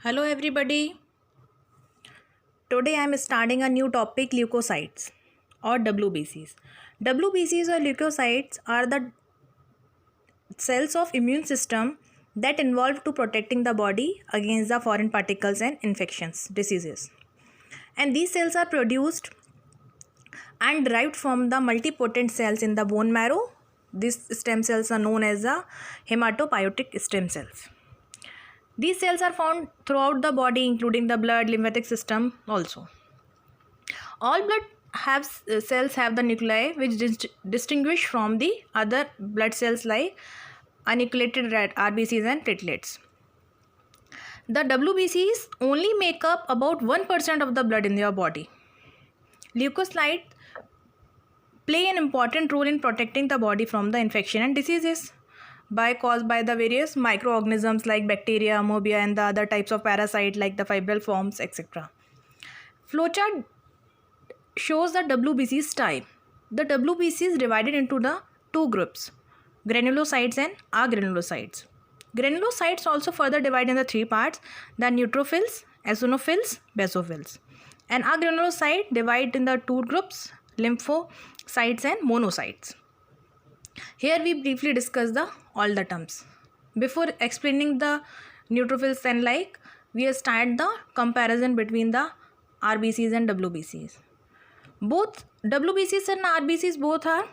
Hello everybody. Today I am starting a new topic, leukocytes or WBCs. WBCs or leukocytes are the cells of immune system that involve to protecting the body against the foreign particles and infections, diseases. And these cells are produced and derived from the multipotent cells in the bone marrow. These stem cells are known as the hematopoietic stem cells. These cells are found throughout the body, including the blood, lymphatic system also. All blood cells have the nuclei which distinguish from the other blood cells like anucleated red RBCs and platelets. The WBCs only make up about 1% of the blood in your body. Leukocytes play an important role in protecting the body from the infection and diseases caused by the various microorganisms like bacteria, amoeba, and the other types of parasite like the fibril forms, etc. Flowchart shows the WBCs type. The WBC is divided into the two groups, granulocytes and agranulocytes. Granulocytes also further divide in the three parts, the neutrophils, eosinophils, basophils. And agranulocyte divide in the two groups, lymphocytes and monocytes. Here we briefly discuss all the terms. Before explaining the neutrophils and we will start the comparison between the RBCs and WBCs. Both WBCs and RBCs both are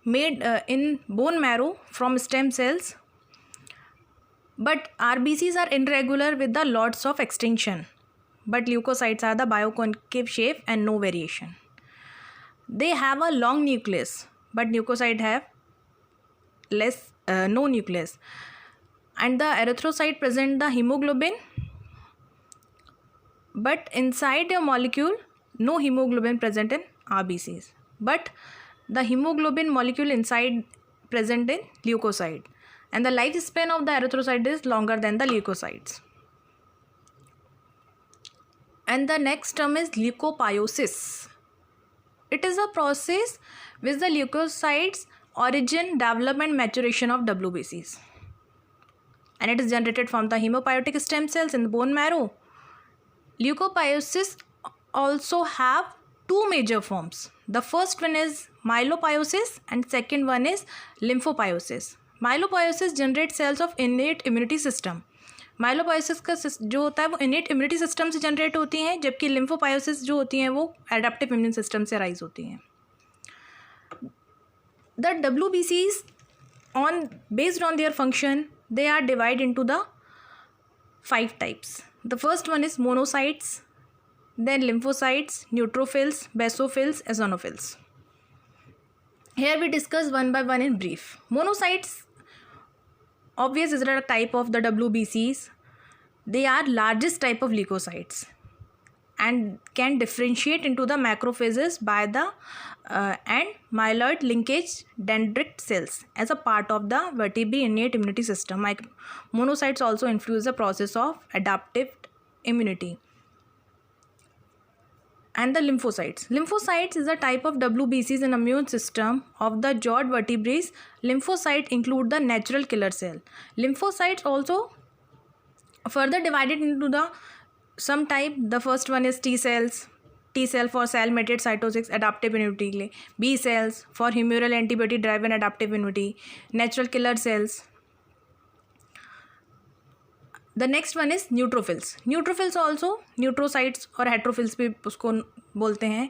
made in bone marrow from stem cells, but RBCs are irregular with the lots of extinction, but leukocytes are the bioconcave shape and no variation. They have a long nucleus, but leukocytes have no nucleus, and the erythrocyte present the hemoglobin, but inside the molecule no hemoglobin present in RBCs, but the hemoglobin molecule inside present in leukocyte, and the lifespan of the erythrocyte is longer than the leukocytes. And the next term is leukopiosis. It is a process with the leukocytes origin, development, maturation of WBCs, and it is generated from the hematopoietic stem cells in the bone marrow. Leukopiosis also have two major forms. The first one is myelopiosis and second one is lymphopiosis. Myelopiosis generates cells of innate immunity system. माइलोपायोसिस का जो होता है वो innate immunity system से generate होती हैं, जबकि लिम्फोपायोसिस जो होती हैं वो एडेप्टिव इम्यून सिस्टम से राइज होती हैं. The WBCs based on their function, they are divided into the 5 types. The first one is monocytes, then lymphocytes, neutrophils, basophils, eosinophils. Here we discuss one by one in brief. Monocytes, obvious, is a type of the WBCs. They are largest type of leukocytes and can differentiate into the macrophages by the and myeloid linkage dendritic cells as a part of the vertebrate innate immunity system. Monocytes also influence the process of adaptive immunity. And the lymphocytes. Lymphocytes is a type of WBCs in immune system of the jawed vertebrates. Lymphocytes include the natural killer cell. Lymphocytes also further divided into the some type. The first one is T cells. T cell for cell-mediated cytosis, adaptive immunity. B cells for humoral antibody-driven adaptive immunity. Natural killer cells. The next one is neutrophils. Neutrophils also, neutrocytes or heterophils भी उसको बोलते हैं.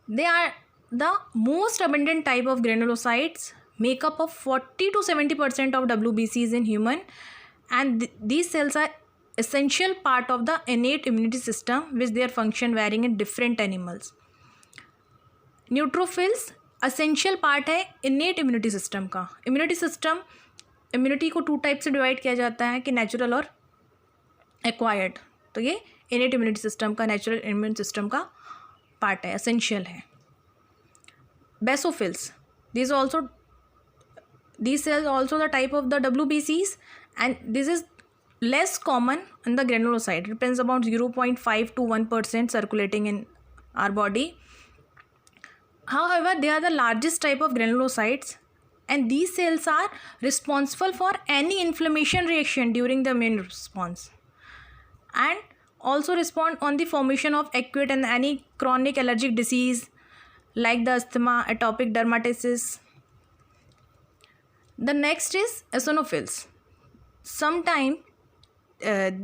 They are the most abundant type of granulocytes, make up of 40 to 70% of WBCs in human, and these cells are essential part of the innate immunity system with their function varying in different animals. Neutrophils essential part है innate immunity system का. Immunity system, immunity को 2 type से divide किया जाता है कि natural और acquired. तो ये इनेट इम्यूनिटी सिस्टम का, नेचुरल इम्यून सिस्टम का पार्ट है, एसेंशियल है. Basophils, these cells also the type of the WBCs, and this is less common in the granulocyte. It represents about 0.5 to 1% circulating in our body. However, they are the largest type of granulocytes, and these cells are responsible for any inflammation reaction during the immune response. and also respond on the formation of acute and any chronic allergic disease like the asthma, atopic dermatitis. The next is eosinophils. Sometimes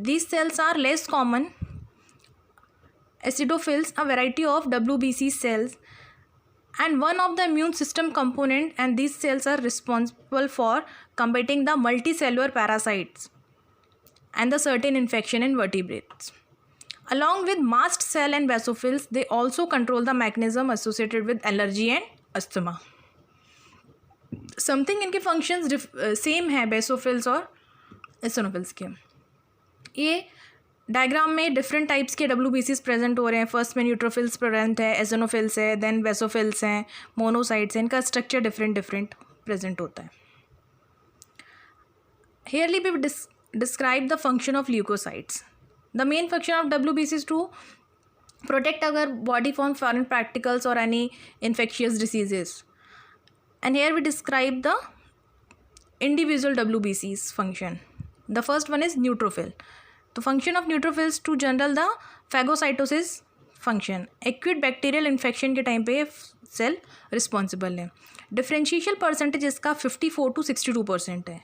these cells are less common. Acidophils, a variety of WBC cells and one of the immune system component, and these cells are responsible for combating the multicellular parasites and the certain infection in vertebrates. Along with mast cell and basophils, they also control the mechanism associated with allergy and asthma. Something इनके functions same है basophils और eosinophils के. ये diagram में different types के WBCs present हो रहे हैं. फर्स्ट में न्यूट्रोफिल्स प्रेजेंट है, एसोनोफिल्स है, देन बेसोफिल्स हैं, मोनोसाइट्स हैं. इनका स्ट्रक्चर डिफरेंट प्रेजेंट होता है. Clearly we describe the function of leukocytes. The main function of WBC is to protect our body from foreign particles or any infectious diseases. And here we describe the individual WBC's function. The first one is neutrophil. The function of neutrophils to general the phagocytosis function. Acute bacterial infection के time पे cell responsible है. Differential percentage इसका 54 to 62% है.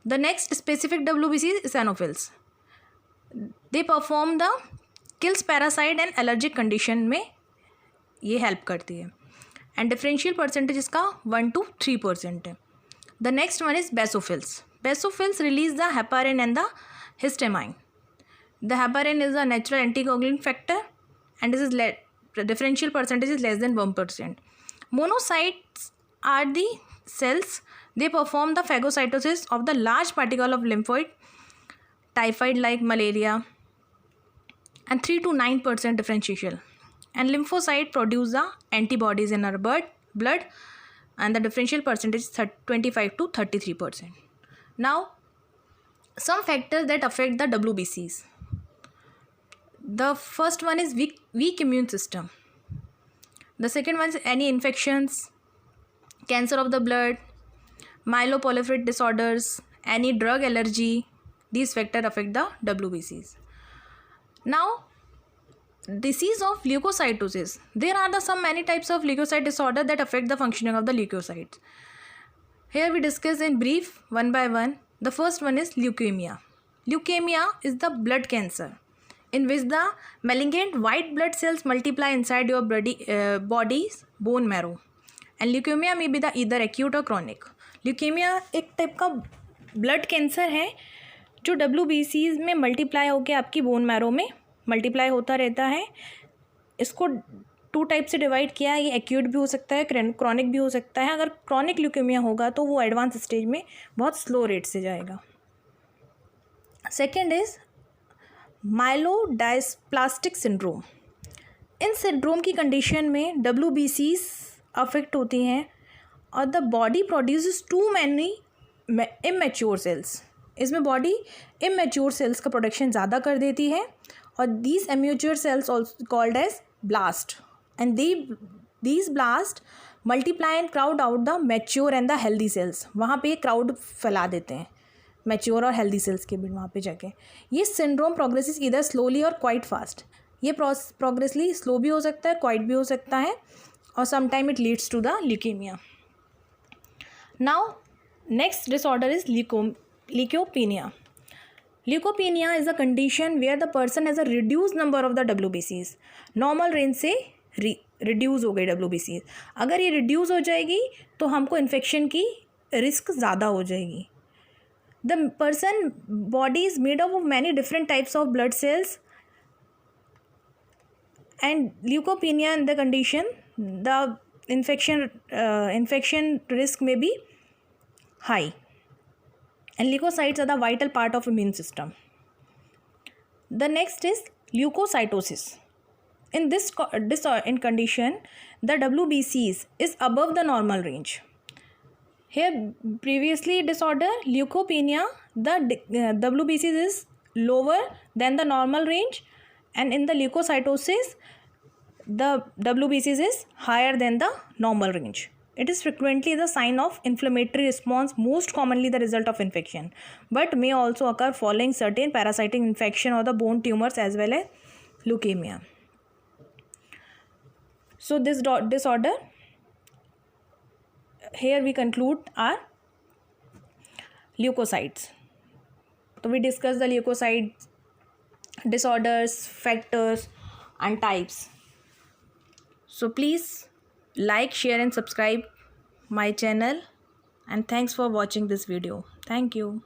The next specific WBC is eosinophils. They perform the kills parasite and allergic condition में ये help करती है. And differential percentage इसका 1 to 3% है. The next one is basophils. Basophils release the heparin and the histamine. The heparin is a natural anticoagulant factor and this is differential percentage is less than 1%. Monocytes are the cells. They perform the phagocytosis of the large particle of lymphoid typhoid like malaria and 3 to 9% differential. And lymphocyte produce the antibodies in our blood and the differential percentage is 25 to 33%. Now some factors that affect the WBCs. The first one is weak immune system. The second one is any infections, cancer of the blood, myeloproliferative disorders, any drug allergy. These factors affect the WBCs. Now disease of leukocytosis. There are many types of leukocyte disorder that affect the functioning of the leukocytes. Here we discuss in brief one by one. The first one is leukemia. Leukemia is the blood cancer in which the malignant white blood cells multiply inside your body's bone marrow. And leukemia may be the either acute or chronic. Leukemia एक type का blood cancer है जो WBCs में multiply होकर आपकी bone marrow में multiply होता रहता है. इसको 2 टाइप से डिवाइड किया है. ये एक्यूट भी हो सकता है, क्रॉनिक भी हो सकता है. अगर क्रॉनिक ल्यूकेमिया होगा तो वो एडवांस स्टेज में बहुत स्लो रेट से जाएगा. Second is myelodysplastic syndrome. इन सिंड्रोम की कंडीशन में WBCs अफेक्ट होती हैं और the body produces too many immature cells. इसमें बॉडी इमेच्योर सेल्स का प्रोडक्शन ज़्यादा कर देती है और these immature cells also called as blast, and these blast multiply and crowd out the mature and the healthy cells. वहाँ पे crowd फैला देते हैं मैच्योर और हेल्दी सेल्स के बीच. वहाँ पे जाके ये सिंड्रोम प्रोग्रेसिस इधर स्लोली और क्वाइट फास्ट. ये प्रोग्रेसली स्लो भी हो सकता है, क्वाइट भी हो सकता है और sometime it leads to the leukaemia. Now next disorder is leukopenia. Leukopenia is a condition where the person has a reduced number of the WBCs. Normal range से रिड्यूस हो गई WBCs. अगर ये रिड्यूस हो जाएगी तो हमको इन्फेक्शन की रिस्क ज़्यादा हो जाएगी. The person body is made up of many different types of blood cells and leukopenia in the condition the infection risk may be high. And leukocytes are the vital part of immune system. The next is leukocytosis. In this condition, the WBCs is above the normal range. Here, previously disorder leukopenia, the WBCs is lower than the normal range, and in the leukocytosis, the WBCs is higher than the normal range. It is frequently the sign of inflammatory response, most commonly the result of infection, but may also occur following certain parasitic infection or the bone tumors as well as leukemia. So this disorder, here we conclude our leukocytes. So we discussed the leukocyte disorders, factors and types. So please like, share and subscribe my channel, and thanks for watching this video. Thank you.